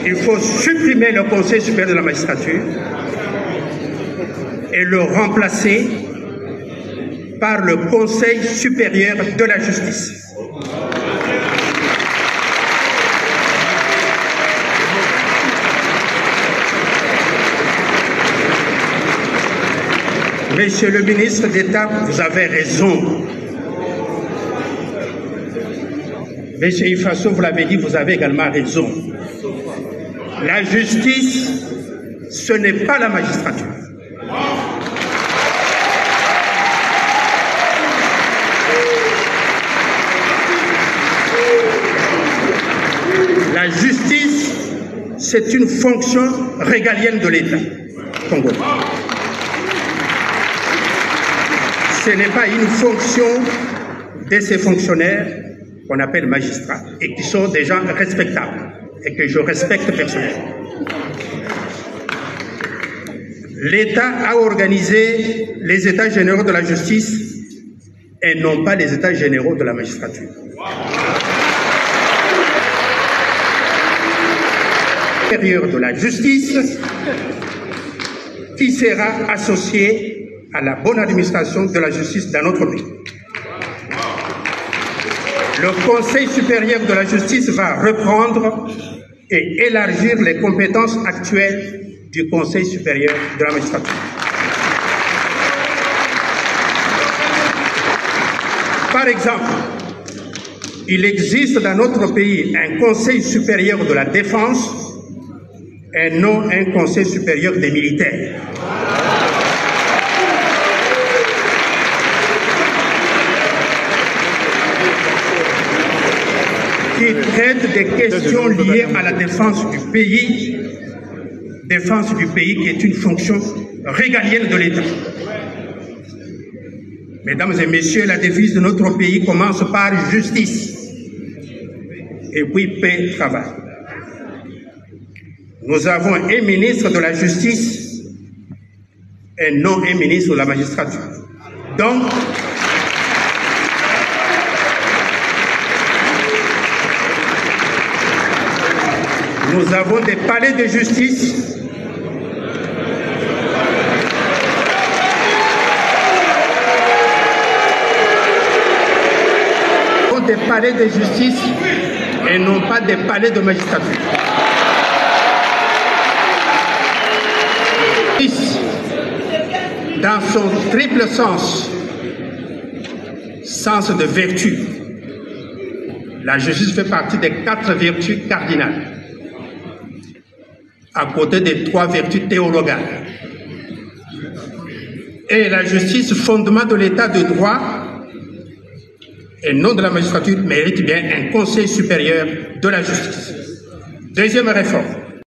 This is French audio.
Il faut supprimer le Conseil supérieur de la magistrature et le remplacer par le Conseil supérieur de la justice. Monsieur le ministre d'État, vous avez raison. Monsieur Ifasso, vous l'avez dit, vous avez également raison. La justice, ce n'est pas la magistrature. La justice, c'est une fonction régalienne de l'État congolais. Ce n'est pas une fonction de ces fonctionnaires qu'on appelle magistrats et qui sont des gens respectables et que je respecte personnellement. L'État a organisé les États généraux de la justice et non pas les États généraux de la magistrature. Supérieur de la justice qui sera associé à la bonne administration de la justice dans notre pays. Le Conseil supérieur de la justice va reprendre et élargir les compétences actuelles du Conseil supérieur de la magistrature. Par exemple, il existe dans notre pays un Conseil supérieur de la défense et non un Conseil supérieur des militaires. Qui traite des questions liées à la défense du pays qui est une fonction régalienne de l'État. Mesdames et messieurs, la devise de notre pays commence par justice et puis paix, travail. Nous avons un ministre de la justice et non un ministre de la magistrature. Donc, nous avons des palais de justice des palais de justice et non pas des palais de magistrature. Dans son triple sens de vertu, la justice fait partie des 4 vertus cardinales, à côté des 3 vertus théologales. Et la justice, fondement de l'état de droit, et non de la magistrature, mérite bien un Conseil supérieur de la justice. Deuxième réforme.